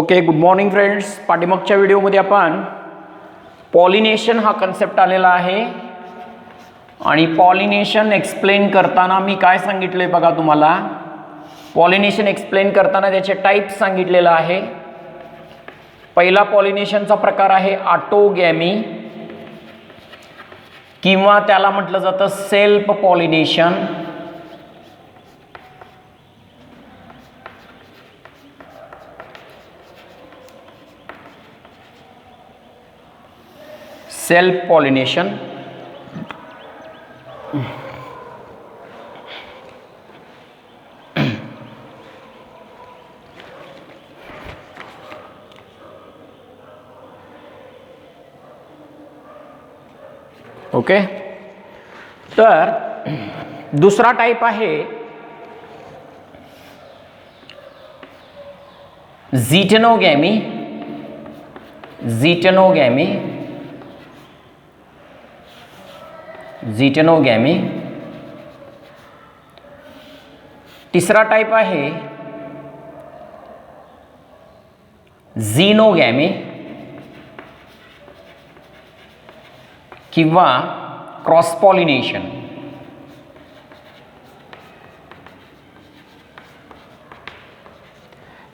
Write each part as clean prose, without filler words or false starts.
Okay, good morning friends. पाठीमागच्या व्हिडिओमध्ये आपण पॉलिनेशन हा कन्सेप्ट आलेला आहे आणि पॉलिनेशन एक्सप्लेन करताना मी काय सांगितले बघा तुम्हाला. पॉलिनेशन एक्सप्लेन करताना त्याचे टाइप्स सांगितलेला आहे. पहिला पॉलिनेशनचा प्रकार आहे ऑटोगॅमी किंवा त्याला म्हटलं जातं self pollination. Self pollination okay. तर दुसरा टाइप आहे झिटेनोगॅमी. झिटेनोगॅमी. तिसरा टाइप आहे झिनोगॅमी किंवा क्रॉस पॉलिनेशन.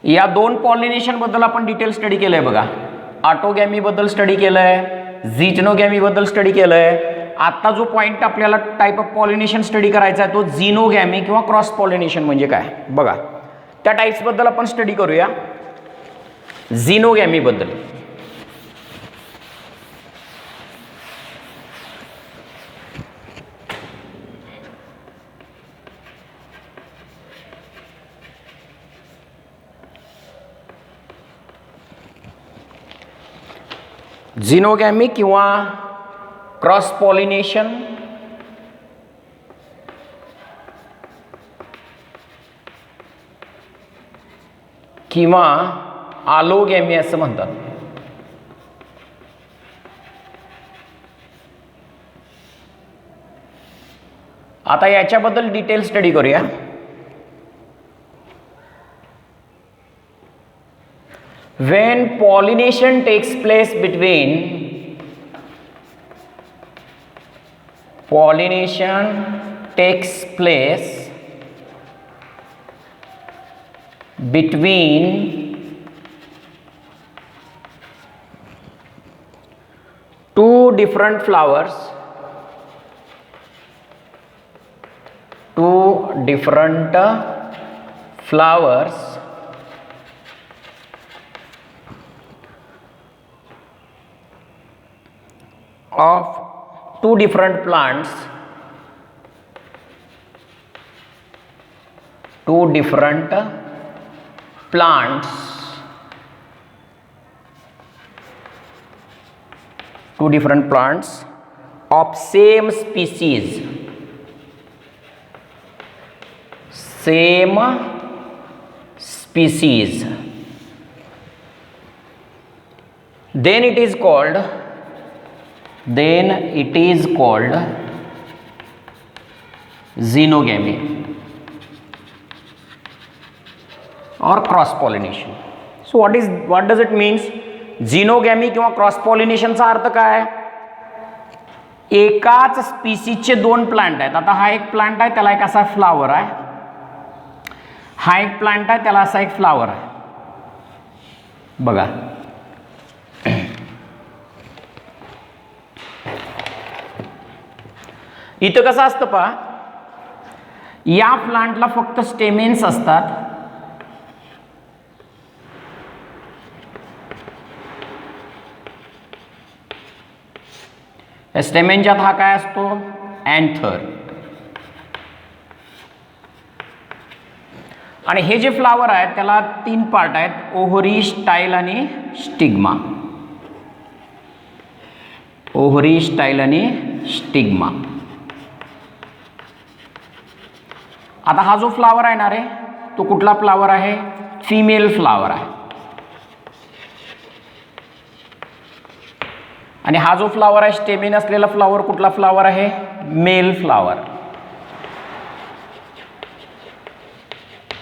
या दोन पॉलिनेशन बद्दल आपण डिटेल स्टडी केलंय बघा. ऑटोगॅमी बद्दल स्टडी केलंय, झिटेनोगॅमी बद्दल स्टडी केलंय. आता जो पॉइंट आपल्याला टाइप ऑफ पॉलिनेशन स्टडी करायचा आहे तो झिनोगॅमी किंवा क्रॉस पॉलिनेशन म्हणजे काय बघा. त्या टाइप्स बद्दल आपण स्टडी करूया. झिनोगॅमी बद्दल झिनोगॅमी किंवा क्रॉस पॉलिनेशन किंवा आलोगॅमी असं म्हणतात. आता याच्याबद्दल डिटेल स्टडी करूया. When pollination takes place between two different flowers of two different plants, of same species, then it is called xenogamy or cross pollination. So what does it means? झिनोगॅमी किंवा cross पॉलिनेशनचा अर्थ काय? एकाच स्पीसीजचे दोन plant आहेत. आता हा एक प्लांट आहे, त्याला एक असा फ्लावर आहे. हा एक प्लांट आहे, त्याला असा एक फ्लावर आहे. बघा, इथं कसं असतं पहा, या प्लांटला फक्त स्टेमेन्स असतात. स्टेमेनच्यात हा काय असतो? अँथर. आणि हे जे फ्लावर आहेत त्याला तीन पार्ट आहेत, ओव्हरी, स्टाईल आणि स्टिग्मा. ओव्हरी, स्टाईल आणि स्टिग्मा. आता हा जो फ्लावर आहे ना रे, तो कुठला फ्लावर आहे? फिमेल फ्लावर आहे. आणि हा जो फ्लावर आहे स्टेमिन असलेला फ्लावर कुठला फ्लावर आहे? Male flower.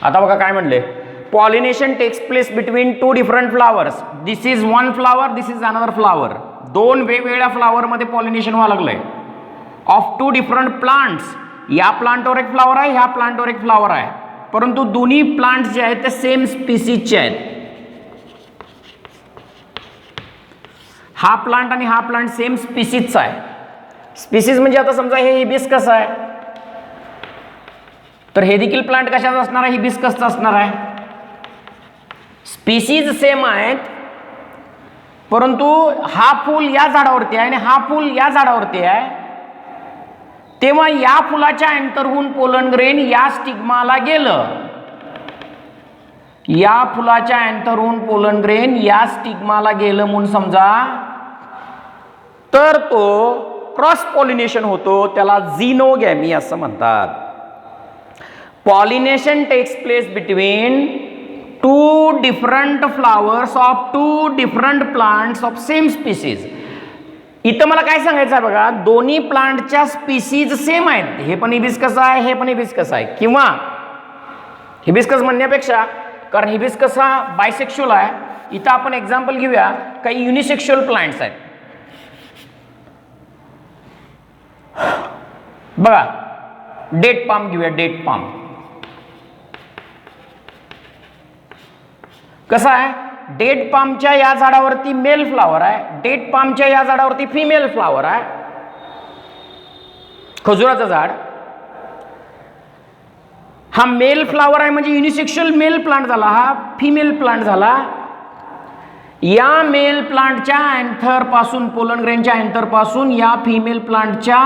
आता बघा काय म्हणले, pollination takes place between two different flowers. This is one flower, this is another flower. दोन वेगवेगळ्या फ्लावर मध्ये पॉलिनेशन व्हायला लागलंय ऑफ टू डिफरंट प्लांट्स. या प्लांटवर एक फ्लावर आहे, ह्या प्लांटवर एक फ्लावर आहे, परंतु दोन्ही प्लांट्स जे आहेत ते सेम स्पीसीजचे आहेत. हा प्लांट आणि हा प्लांट सेम स्पीसीजचा आहे. स्पीसीज म्हणजे आता समजा हे हिबिस्कस आहे, तर हे देखील प्लांट कशाचा असणार आहे? हिबिस्कसचा असणार आहे. स्पीसीज सेम आहेत, परंतु हा फूल या झाडावरती आहे आणि हा फूल या झाडावरती आहे, तेव्हा या फुलाच्या अँथरहून पोलन ग्रेन या स्टिग्माला गेलं. या फुलाच्या अँथरहून पोलन ग्रेन या स्टिग्माला गेलं म्हणून समजा, तर तो क्रॉस पॉलिनेशन होतो. त्याला झिनोगॅमी असं म्हणतात. Pollination takes place between two different flowers of two different plants of same species. इथं मला काय सांगायचं आहे बघा, दोन्ही प्लांटच्या स्पीसीज सेम आहेत. हे पण हिबिस्कस आहे, हे पण हिबिस्कस आहे. किंवा हिबिस्कस म्हणण्यापेक्षा, कारण हिबिस्कस हा बायसेक्शुअल आहे, इथं आपण एक्झाम्पल घेऊया काही युनिसेक्शुअल प्लांट्स आहेत. बघा, डेट पाम घेऊया. डेट पाम कसं आहे? डेट पामच्या या झाडावरती मेल फ्लावर आहे, डेट पामच्या या झाडावरती फिमेल फ्लावर आहे. खजुराचं झाड हा मेल फ्लावर आहे म्हणजे युनिसेक्शुअल मेल प्लांट झाला, हा फिमेल प्लांट झाला. या मेल प्लांटच्या अँथर पासून, पोलन ग्रेनच्या अँथर पासून या फिमेल प्लांटच्या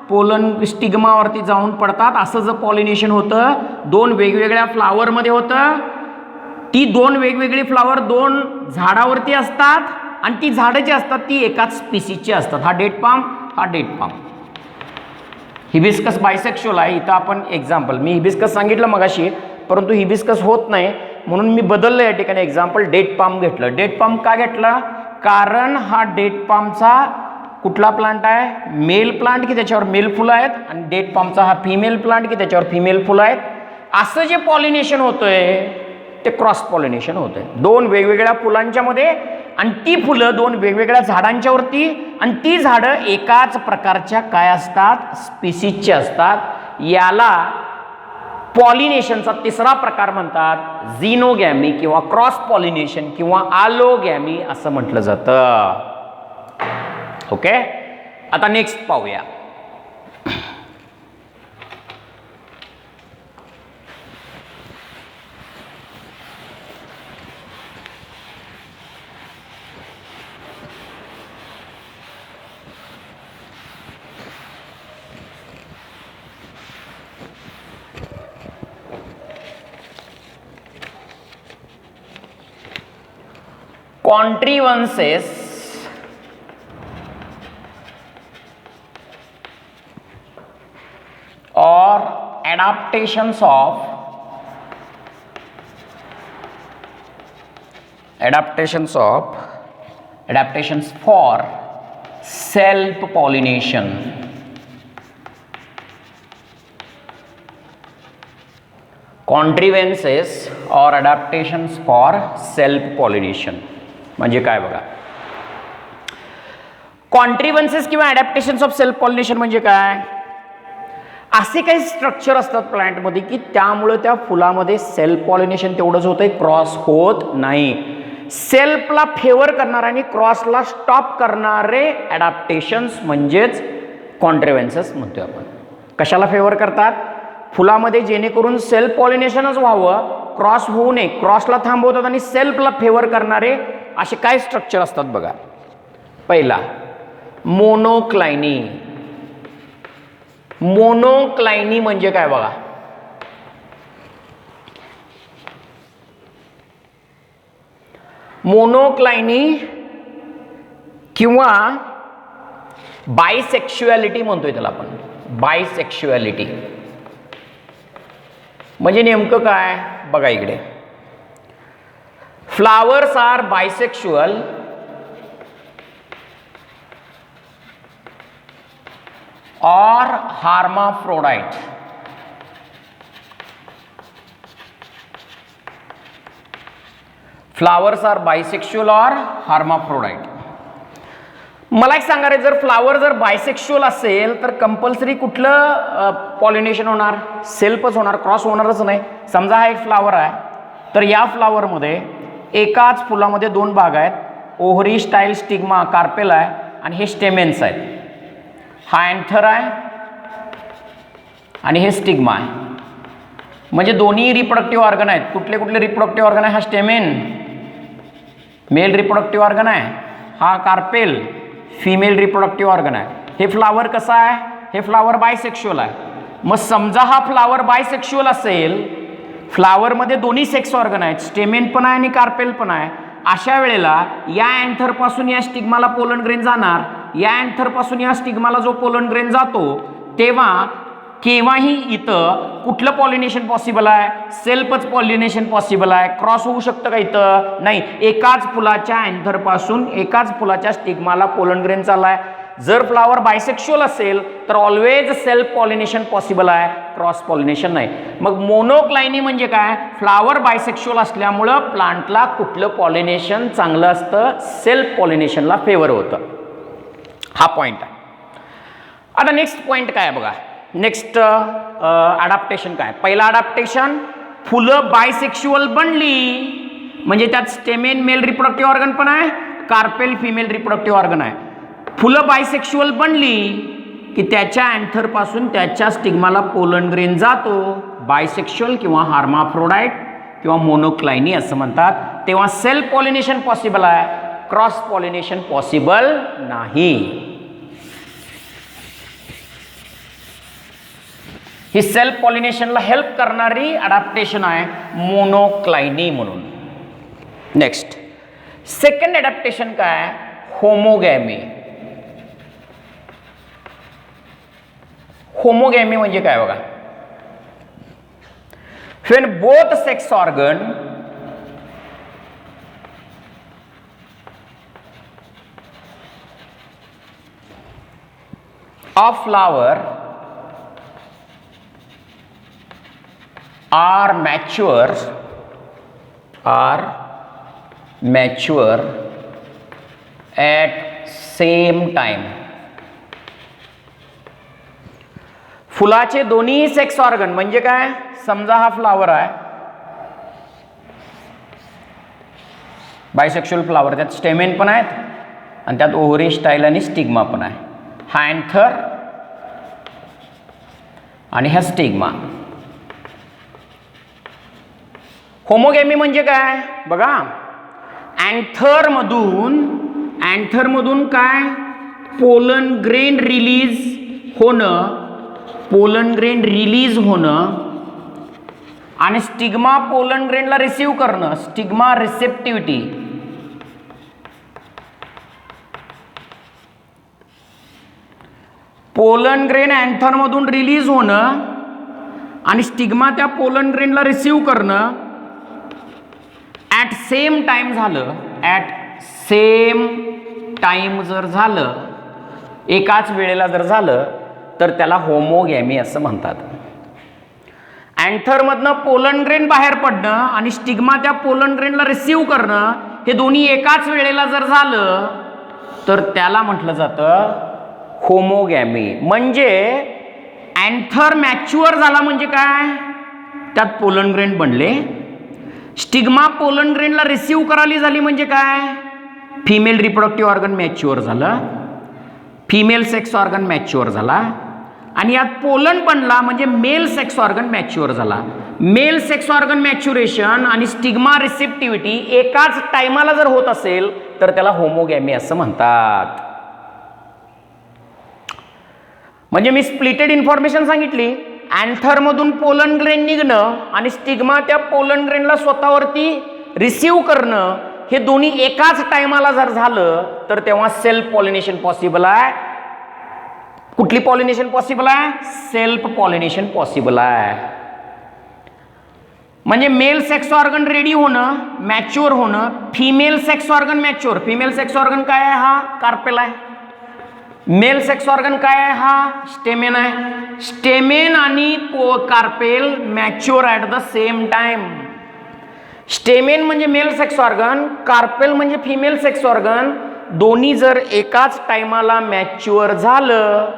पोलन स्टिग्मावरती जाऊन पडतात. असं जर पॉलिनेशन होतं, दोन वेगवेगळ्या फ्लावर मध्ये होतं. ती दोन वेगवेगळी फ्लावर दोन झाडावरती असतात आणि ती झाडं जी असतात ती एकाच स्पीसीजची असतात. हा डेट पाम, हा डेट पाम. हिबिस्कस बायसेक्शुअल आहे. इथं आपण एक्झाम्पल, मी हिबिस्कस सांगितलं मगाशी, परंतु हिबिस्कस होत नाही म्हणून मी बदललं या ठिकाणी एक्झाम्पल, डेट पाम घेतलं. डेट पाम का घेतलं? कारण हा डेट पामचा कुठला प्लांट आहे? मेल प्लांट की त्याच्यावर मेल फुलं आहेत, आणि डेट पामचा हा फिमेल प्लांट की त्याच्यावर फिमेल फुलं आहेत. असं जे पॉलिनेशन होतंय ते क्रॉस पॉलिनेशन होतंय. दोन वेगवेगळ्या फुलांच्या मध्ये, आणि ती फुलं दोन वेगवेगळ्या झाडांच्या वरती, आणि ती झाडं एकाच प्रकारच्या काय असतात? स्पीसीजचे असतात. याला पॉलिनेशनचा तिसरा प्रकार म्हणतात झिनोगॅमी किंवा क्रॉस पॉलिनेशन किंवा आलोगॅमी असं म्हटलं जातं. ओके, आता नेक्स्ट पाहूया. Contrivances or adaptations for self pollination. Contrivances or adaptations for self pollination म्हणजे काय बघा. कॉन्ट्रिव्हन्सेस किंवा अडॅप्टेशन्स ऑफ सेल्फ पॉलिनेशन म्हणजे काय? असे काही स्ट्रक्चर असतात प्लांटमध्ये की त्यामुळे त्या फुलामध्ये सेल्फ पॉलिनेशन तेवढंच होतंय, क्रॉस होत नाही. सेल्फला फेवर करणारे आणि क्रॉसला स्टॉप करणारे अडॅप्टेशन्स म्हणजेच कॉन्ट्रिव्हन्सेस म्हणतोय आपण. कशाला फेवर करतात? फुलामध्ये, जेणेकरून सेल्फ पॉलिनेशनच व्हावं, क्रॉस होऊ नये, क्रॉसला थांबवतात आणि सेल्फला फेवर करणारे असे काय स्ट्रक्चर असतात बघा. पहिला मोनोक्लायनी. मोनोक्लायनी म्हणजे काय बघा. मोनोक्लायनी किंवा बायसेक्शुअलिटी म्हणतोय त्याला आपण. बायसेक्शुअलिटी म्हणजे नेमकं काय बघा इकडे. Flowers are bisexual or hermaphrodite. Flowers are bisexual और हार्माफ्रोडाइट. मला एक सांगा रे, जर फ्लावर जर बायसेक्शुअल असेल तर कंपल्सरी कुठलं पॉलिनेशन होणार? सेल्फच होणार, क्रॉस होणारच नाही. समजा हा एक फ्लावर आहे, तर या फ्लावरमध्ये एकाच फुलामध्ये दोन भाग आहेत. ओहरी, स्टाईल, स्टिग्मा, कार्पेल आहे आणि हे स्टेमेन्स आहेत. हा एंथर आहे आणि हे स्टिग्मा आहे. म्हणजे दोन्ही रिप्रोडक्टिव्ह ऑर्गन आहेत. कुठले कुठले रिप्रोडक्टिव्ह ऑर्गन आहे? हा स्टेमेन मेल रिप्रोडक्टिव्ह ऑर्गन आहे, हा कार्पेल फिमेल रिप्रोडक्टिव्ह ऑर्गन आहे. हे फ्लावर कसं आहे? हे फ्लावर बायसेक्शुअल आहे. मग समजा हा फ्लावर बायसेक्शुअल असेल, फ्लावरमध्ये दोन्ही सेक्स ऑर्गन आहेत, स्टेमेन पण आहे आणि कार्पेल पण आहे. अशा वेळेला या अँथरपासून या स्टिग्माला पोलन ग्रेन जाणार, या अँथरपासून या स्टिग्माला जो पोलन ग्रेन जातो, तेव्हा केव्हाही इथं कुठलं पॉलिनेशन पॉसिबल आहे? सेल्फच पॉलिनेशन पॉसिबल आहे. क्रॉस होऊ शकतं का इथं? नाही. एकाच फुलाच्या अँथरपासून एकाच फुलाच्या स्टिग्माला पोलन ग्रेन चाललाय. जर फ्लावर बायसेक्शुअल असेल तर ऑलवेज सेल्फ पॉलिनेशन पॉसिबल आहे, क्रॉस पॉलिनेशन नाही. मग मोनोक्लायनी म्हणजे काय? फ्लावर बायसेक्शुअल असल्यामुळं प्लांटला कुठलं पॉलिनेशन चांगलं असतं? सेल्फ पॉलिनेशनला फेवर होतं. हा पॉइंट आहे. आता नेक्स्ट पॉइंट काय आहे बघा. नेक्स्ट अडॅप्टेशन काय? पहिला अडॅप्टेशन, फुलं बायसेक्शुअल बनली म्हणजे त्यात स्टेमेन मेल रिप्रोडक्टिव्ह ऑर्गन पण आहे, कार्पेल फिमेल रिप्रोडक्टिव्ह ऑर्गन आहे. फुलं बायसेक्शुअल बनली की त्याच्या अँथरपासून त्याच्या स्टिग्माला पोलन ग्रेन जातो. बायसेक्शुअल किंवा हार्माफ्रोडाइट किंवा मोनोक्लायनी असं म्हणतात. तेव्हा सेल्फ पॉलिनेशन पॉसिबल आहे, क्रॉस पॉलिनेशन पॉसिबल नाही. ही सेल्फ पॉलिनेशनला हेल्प करणारी अडॅप्टेशन आहे मोनोक्लायनी म्हणून. नेक्स्ट सेकंड अडॅप्टेशन काय? होमोगॅमी. होमोगॅमी म्हणजे काय बघा. when both sex organ of flower are mature at same time. फुलाचे दोन्ही सेक्स ऑर्गन म्हणजे काय? समजा हा फ्लावर आहे, बायसेक्शुअल फ्लावर, त्यात स्टेमेन पण आहेत आणि त्यात ओव्हरी, स्टाईल आणि स्टिग्मा पण आहे. हा एंथर आणि हा स्टिग्मा. होमोगॅमी म्हणजे काय बघा. अँथरमधून काय? पोलन ग्रेन रिलीज होणं आणि स्टिग्मा पोलन ग्रेनला रिसीव्ह करणं, स्टिग्मा रिसेप्टिव्हिटी. पोलन ग्रेन अँथरमधून रिलीज होणं आणि स्टिग्मा त्या पोलन ग्रेनला रिसीव्ह करणं ॲट सेम टाइम झालं. ॲट सेम टाइम जर झालं, एकाच वेळेला जर झालं तर त्याला होमोगॅमी असं म्हणतात. अँथरमधनं पोलन ग्रेन बाहेर पडणं आणि स्टिग्मा त्या पोलन ग्रेनला रिसीव्ह करणं हे दोन्ही एकाच वेळेला जर झालं तर त्याला म्हटलं जातं होमोगॅमी. म्हणजे अँथर मॅच्युअर झाला म्हणजे काय? त्यात पोलन ग्रेन बनले. स्टिग्मा पोलन ग्रेनला रिसीव्ह करायला झाली म्हणजे काय? फिमेल रिप्रोडक्टिव्ह ऑर्गन मॅच्युअर झालं, फिमेल सेक्स ऑर्गन मॅच्युअर झाला आणि यात पोलन बनला म्हणजे मेल सेक्स ऑर्गन मॅच्युअर झाला. मेल सेक्स ऑर्गन मॅच्युरेशन आणि स्टिग्मा रिसेप्टिव्हिटी एकाच टायमाला जर होत असेल तर त्याला होमोगॅमी असं म्हणतात. म्हणजे मी स्प्लिटेड इन्फॉर्मेशन सांगितली. अँथरमधून पोलन ग्रेन निघणं आणि स्टिग्मा त्या पोलन ग्रेनला स्वतःवरती रिसीव्ह करणं हे दोन्ही एकाच टायमाला जर झालं तर तेव्हा सेल्फ पॉलिनेशन पॉसिबल आहे. कुठली पॉलिनेशन पॉसिबल आहे? सेल्फ पॉलिनेशन पॉसिबल आहे. म्हणजे मेल सेक्स ऑर्गन रेडी होणं, मॅच्युअर होणं, female sex organ mature. Female sex organ काय आहे? हा कार्पेल आहे. मेल सेक्स ऑर्गन काय आहे? हा स्टेमेन आहे. स्टेमेन आणि carpel mature at the same time. Stamen म्हणजे मेल सेक्स ऑर्गन, कार्पेल म्हणजे फिमेल सेक्स ऑर्गन. दोन्ही जर एकाच टायमाला मॅच्युअर झालं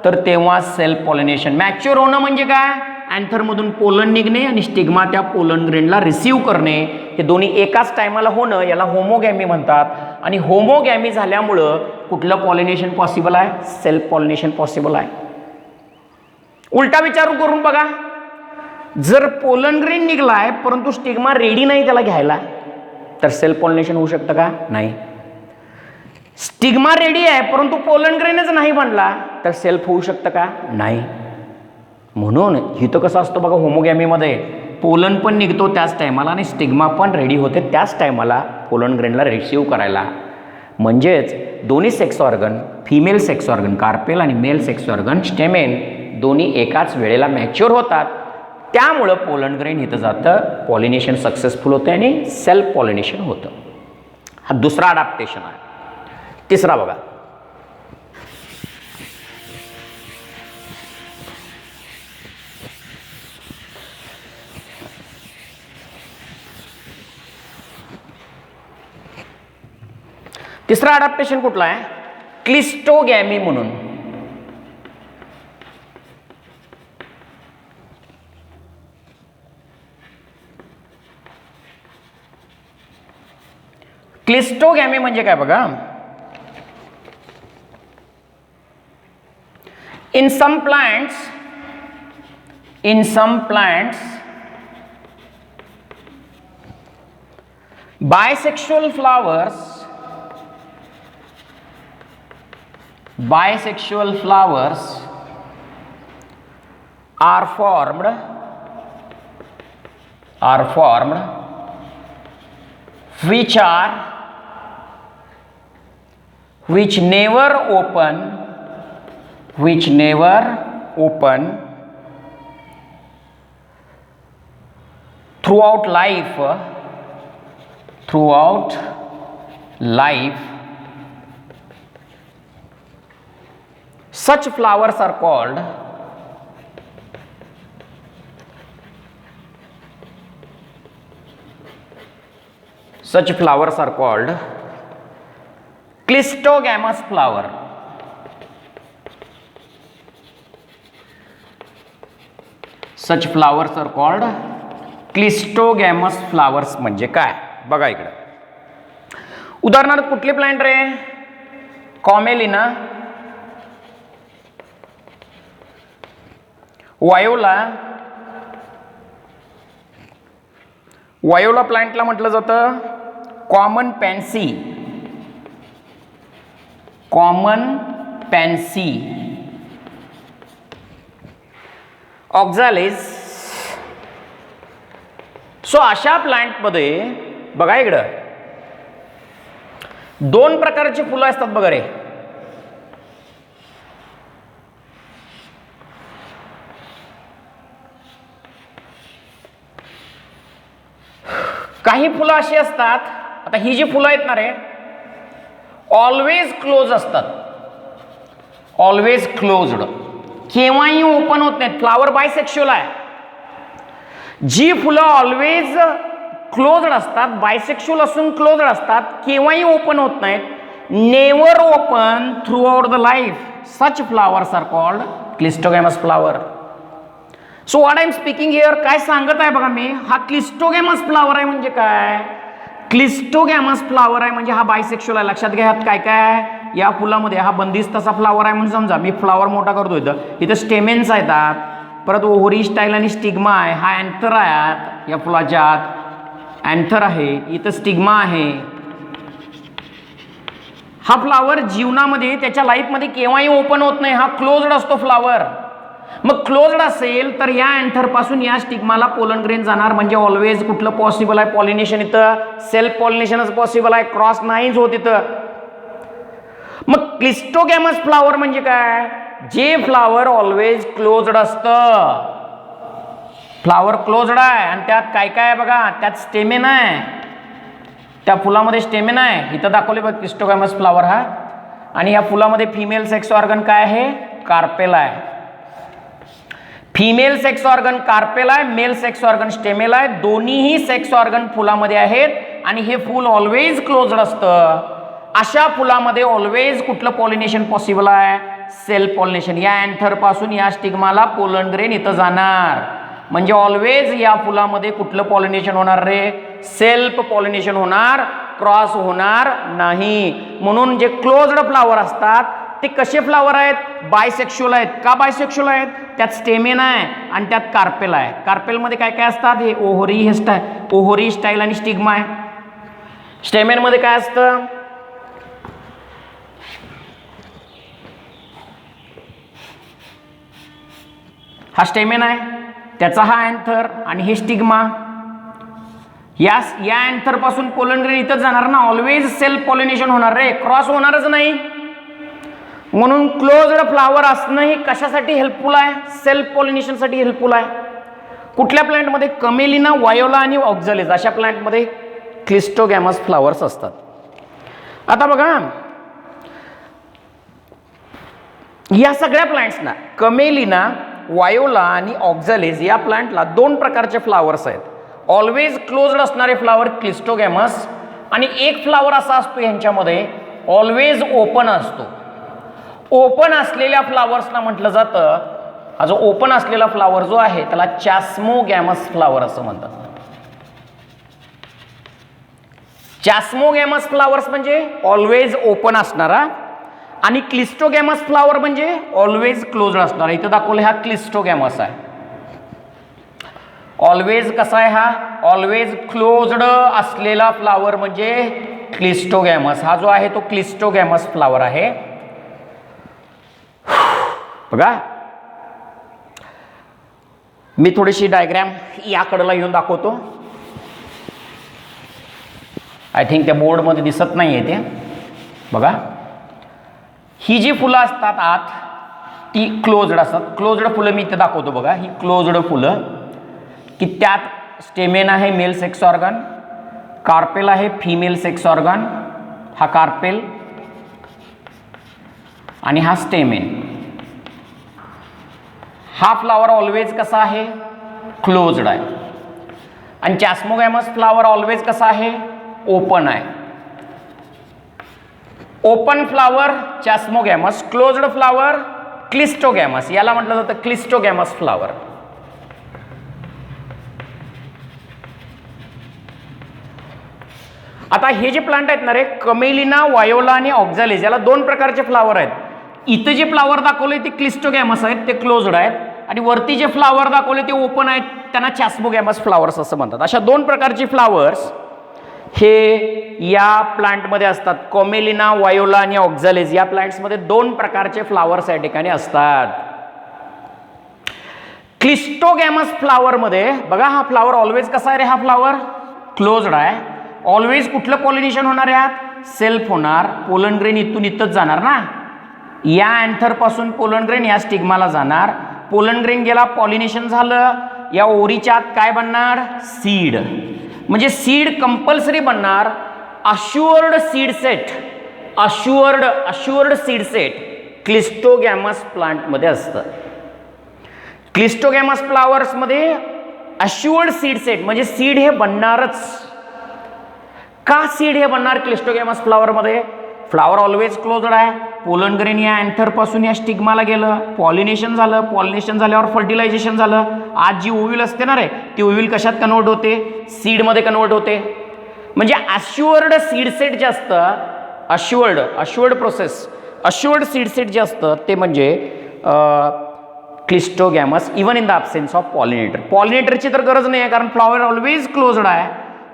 तर तेव्हा सेल्फ पॉलिनेशन. मॅच्युअर होणं म्हणजे काय? अँथरमधून पोलन निघणे आणि स्टिग्मा त्या पोलन ग्रेनला रिसीव्ह करणे, हे दोन्ही एकाच टायमाला होणं याला होमोगॅमी म्हणतात. आणि होमोगॅमी झाल्यामुळं कुठलं पॉलिनेशन पॉसिबल आहे? सेल्फ पॉलिनेशन पॉसिबल आहे. उलटा विचार करून बघा, जर पोलन ग्रेन निघलाय परंतु स्टिग्मा रेडी नाही त्याला घ्यायला, तर सेल्फ पॉलिनेशन होऊ शकतं का? नाही. स्टिग्मा रेडी आहे परंतु पोलन ग्रेनच नाही बनला, तर सेल्फ होऊ शकतं का? नाही. म्हणून इथं कसं असतं बघा, होमोगॅमीमध्ये पोलन पण निघतो त्याच टायमाला आणि स्टिग्मा पण रेडी होते त्याच टायमाला पोलन ग्रेनला रिसीव्ह करायला. म्हणजेच दोन्ही sex organ, female sex organ carpel आणि मेल सेक्स ऑर्गन स्टेमेन, दोन्ही एकाच वेळेला मॅच्युअर होतात. त्यामुळं पोलन ग्रेन इथं जातं, पॉलिनेशन सक्सेसफुल होतं आणि सेल्फ पॉलिनेशन होतं. हा दुसरा अडॅप्टेशन आहे. तिसरा बघा, तिसरा अडॅप्टेशन कुठला आहे? क्लिस्टोगॅमी म्हणून. क्लिस्टोगॅमी म्हणजे काय बघा, in some plants bisexual flowers are formed which never open throughout life. Such flowers are called clistogamous flower. Such flowers are called clistogamous flowers. म्हणजे काय बघा इकडे, उदाहरणार्थ कुठले प्लांट रे? कॉमेलिना, वायोला प्लांटला म्हटलं जातं कॉमन पॅन्सी, ऑक्झॅलिस. सो अशा प्लांटमध्ये बघा इकडं दोन प्रकारची फुलं असतात बघा रे. काही फुलं अशी असतात, आता ही जी फुलं आहेत ना रे, ऑलवेज क्लोज असतात, ऑलवेज क्लोज्ड, केव्हाही ओपन होत नाहीत. फ्लावर बायसेक्शुअल आहे. जी फुलं ऑलवेज क्लोज्ड असतात, बायसेक्शुअल असून क्लोज्ड असतात, केव्हाही ओपन होत नाहीत, never open throughout the life, such flowers are called cleistogamous flower. So what I am speaking here, काय सांगत आहे बघा मी, हा क्लिस्टोगॅमस फ्लावर आहे म्हणजे काय? क्लिस्टोगॅमस फ्लावर आहे म्हणजे हा बायसेक्शुअल आहे. लक्षात घ्या काय काय या फुलामध्ये, हा बंदिस्त असा फ्लावर आहे म्हणून समजा. मी फ्लावर मोठा करतो, इथं स्टेमेन्स आहेत, परत ओव्हरी स्टाईल आणि स्टिग्मा आहे, हा अँथर आहे या फुलाच्या आत, अँथर आहे, इथं स्टिग्मा आहे. हा फ्लावर जीवनामध्ये त्याच्या लाईफमध्ये केव्हाही ओपन होत नाही, हा क्लोज्ड असतो फ्लावर. मग क्लोज्ड असेल तर या अँथर पासून या स्टिग्माला पोलन ग्रेन जाणार, म्हणजे ऑलवेज कुठलं पॉसिबल आहे? पॉलिनेशन. इथं सेल्फ पॉलिनेशनच पॉसिबल आहे, क्रॉस नाहीच होत इथं. मग क्लिस्टोगॅमस फ्लावर म्हणजे काय? जे फ्लावर ऑलवेज क्लोज्ड असतं. फ्लावर क्लोज्ड आहे आणि त्यात काय काय आहे बघा, त्यात स्टेमेन आहे, त्या फुलामध्ये स्टेमेन आहे, इथं दाखवले बघ क्लिस्टोगॅमस फ्लावर हा. आणि या फुलामध्ये फिमेल सेक्स ऑर्गन काय आहे? कार्पेल आहे. फिमेल सेक्स ऑर्गन कार्पेल आहे, मेल सेक्स ऑर्गन स्टेमेल आहे. दोन्हीही सेक्स ऑर्गन फुलामध्ये आहेत आणि हे फुल ऑलवेज क्लोज्ड असतं. अशा फुलामध्ये ऑलवेज कुठलं पॉलिनेशन पॉसिबल आहे? Self pollination. या अँथर पासून या स्टिग्माला पोलन ग्रेन इथं जाणार, म्हणजे ऑलवेज या फुलामध्ये कुठलं पॉलिनेशन होणार रे? सेल्फ पॉलिनेशन होणार, क्रॉस होणार नाही. म्हणून जे क्लोज्ड फ्लावर असतात ते कसे फ्लावर आहेत? बायसेक्शुअल आहेत. का बायसेक्शुअल आहेत? त्यात स्टेमेन आहे आणि त्यात कार्पेल आहे. कार्पेलमध्ये काय काय असतात? हे ओव्हरी, हे ओव्हरी, स्टाईल आणि स्टिग्मा आहे. स्टेमेनमध्ये काय असतं? हा स्टेमेन आहे, त्याचा हा अँथर आणि हे स्टिग्मा. या अँथर पासून पोलन ग्रेन इथं जाणार ना, ऑलवेज सेल्फ पॉलिनेशन होणार रे, क्रॉस होणारच नाही. म्हणून क्लोज्ड फ्लावर असणं हे कशासाठी हेल्पफुल आहे? सेल्फ पॉलिनेशनसाठी हेल्पफुल आहे. कुठल्या प्लांटमध्ये? कमेलिना, वायोला आणि ऑक्झॅलिस अशा प्लांटमध्ये क्लिस्टोगॅमस फ्लावर्स असतात. आता बघा, या सगळ्या प्लांट्सना, कमेलिना, वायोला आणि ऑक्झॅलिस या प्लांटला दोन प्रकारचे फ्लावर्स आहेत. ऑलवेज क्लोज्ड असणारे फ्लावर क्लिस्टोगॅमस आणि एक फ्लावर असा असतो यांच्यामध्ये ऑलवेज ओपन असतो. ओपन असलेल्या फ्लावर्सना म्हटलं जातं, हा जो ओपन असलेला फ्लावर जो आहे त्याला चॅस्मोगॅमस फ्लावर असं म्हणतात. चॅस्मोगॅमस फ्लावर्स म्हणजे ऑलवेज ओपन असणारा आणि क्लिस्टोगॅमस फ्लावर म्हणजे ऑलवेज क्लोज्ड असणारा. इथं दाखवलं हा क्लिस्टोगॅमस आहे. ऑलवेज कसा आहे? हा ऑलवेज क्लोज्ड असलेला फ्लावर म्हणजे क्लिस्टोगॅमस. हा जो आहे तो क्लिस्टोगॅमस फ्लावर आहे. बघा, मी थोडीशी डायग्रॅम याकडला येऊन दाखवतो. आय थिंक त्या बोर्डमध्ये दिसत नाही आहे ते. बघा, ही जी फुलं असतात आत ती क्लोज्ड असतात. क्लोज्ड फुलं मी इथे दाखवतो. बघा, ही क्लोज्ड फुलं की त्यात स्टेमेन आहे, मेल सेक्स ऑर्गन, कार्पेल आहे, फिमेल सेक्स ऑर्गन. हा कार्पेल आणि हा स्टेमेन. हा फ्लावर ऑलवेज कसा आहे? क्लोज्ड आहे. आणि चॅस्मोगॅमस फ्लावर ऑलवेज कसा आहे? ओपन आहे. Open flower chasmogamous, closed flower cleistogamous. याला म्हटलं जातं क्लिस्टोगॅमस फ्लावर. आता हे जे प्लांट आहेत ना रे, कमेलिना, वायोला आणि ऑक्झॅलिस, याला दोन प्रकारचे फ्लावर आहेत. इथे जे फ्लावर दाखवले ते क्लिस्टोगॅमस आहेत, ते क्लोज्ड आहेत. आणि वरती जे फ्लावर दाखवले ते ओपन आहेत, त्यांना चॅस्मोगॅमस फ्लावर्स असं म्हणतात. अशा दोन प्रकारचे फ्लावर्स हे या प्लांटमध्ये असतात. कमेलिना, वायोला आणि ऑक्झॅलिस या प्लांट्समध्ये दोन प्रकारचे फ्लावर्स या ठिकाणी असतात. क्लिस्टोगॅमस फ्लावरमध्ये बघा, हा फ्लावर ऑलवेज कसा आहे रे? हा फ्लावर क्लोज्ड आहे. ऑलवेज कुठलं पॉलिनेशन होणार आहे? सेल्फ होणार. पोलन ग्रेन इथून इथंच जाणार ना, या अँथर पासून पोलन ग्रेन या स्टिग्माला जाणार. पोलन ग्रेन गेला, पॉलिनेशन झालं, या ओरीच्या आत काय बनणार? सीड. म्हणजे कंपल्सरी बनणार. Assured seed set, assured seed set cleistogamous प्लांटमध्ये असतं. क्लिस्टोगॅमस फ्लावर्समध्ये अश्युअर्ड सीड सेट म्हणजे सीड हे बनणारच. का सीड हे बनणार क्लिस्टोगॅमस फ्लावरमध्ये? फ्लावर ऑलवेज क्लोज्ड आहे. पोलन ग्रेन या अँथर पासून या स्टिग्माला गेलं, पॉलिनेशन झालं. पॉलिनेशन झाल्यावर फर्टिलायझेशन झालं. आज जी ओव्ह्यूल असते ना रे, ती ओव्ह्यूल कशात कन्वर्ट होते? सीडमध्ये कन्वर्ट होते. म्हणजे अश्युअर्ड सीड सेट जे असतं, assured process, assured seed set जे असतं ते म्हणजे cleistogamous, even in the absence of pollinator. पॉलिनेटरची तर गरज नाही आहे, कारण फ्लावर ऑलवेज क्लोज्ड आहे.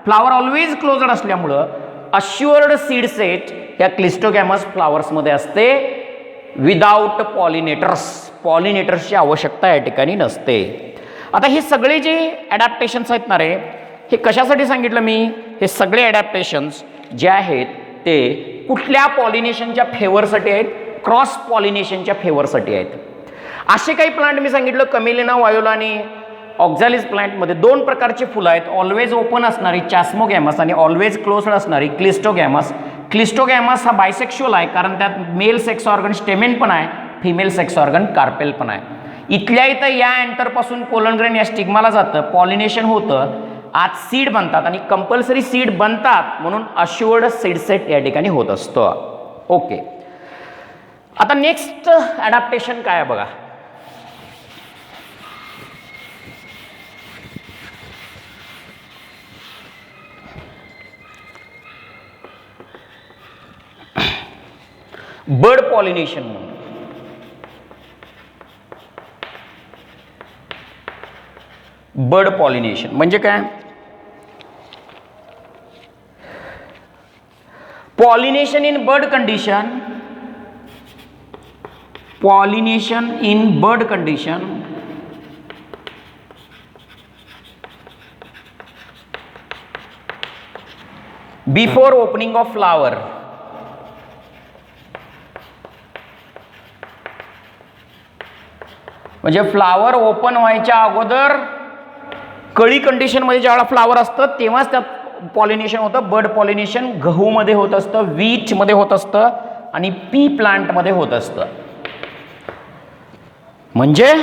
फ्लावर ऑलवेज क्लोज्ड असल्यामुळं अश्युअर्ड सीड सेट या क्लिस्टोगॅमस फ्लावर्समध्ये असते विदाउट पॉलिनेटर्स. पॉलिनेटर्सची आवश्यकता या ठिकाणी नसते. आता हे सगळे जे ॲडॅप्टेशन्स आहेत ना रे, हे कशासाठी सांगितलं मी? हे सगळे ॲडॅप्टेशन्स जे आहेत ते कुठल्या पॉलिनेशनच्या फेवरसाठी आहेत? क्रॉस पॉलिनेशनच्या फेवरसाठी आहेत. असे काही प्लांट मी सांगितलं, कमेलिना, वायोला आणि ऑक्झॅलिस प्लांटमध्ये दोन प्रकारची फुलं आहेत. ऑलवेज ओपन असणारी चॅस्मोगॅमस आणि ऑलवेज क्लोज्ड असणारी क्लिस्टोगॅमस. क्लिस्टोगॅमस हा बायसेक्शुअल आहे, कारण त्यात मेल सेक्स ऑर्गन स्टेमेन पण आहे, फिमेल सेक्स ऑर्गन कार्पेल पण आहे. इथल्या इथं या अँटरपासून पोलन ग्रेन या स्टिग्माला जातं, पॉलिनेशन होतं, आज सीड बनतात आणि कंपल्सरी सीड बनतात म्हणून अश्युअर्ड सीड सेट या ठिकाणी होत असतं. ओके, आता नेक्स्ट ॲडॅप्टेशन काय आहे बघा. बर्ड पॉलिनेशन म्हणून. बर्ड पॉलिनेशन म्हणजे काय? Pollination in bird condition, pollination in bird condition before opening of flower. म्हणजे फ्लावर ओपन व्हायच्या अगोदर कळी कंडिशनमध्ये ज्यावेळेला फ्लावर असतं तेव्हाच त्यात पॉलिनेशन होतं. बर्ड पॉलिनेशन गहूमध्ये होत असतं, वीटमध्ये होत असतं आणि पी प्लांटमध्ये होत असतं. म्हणजे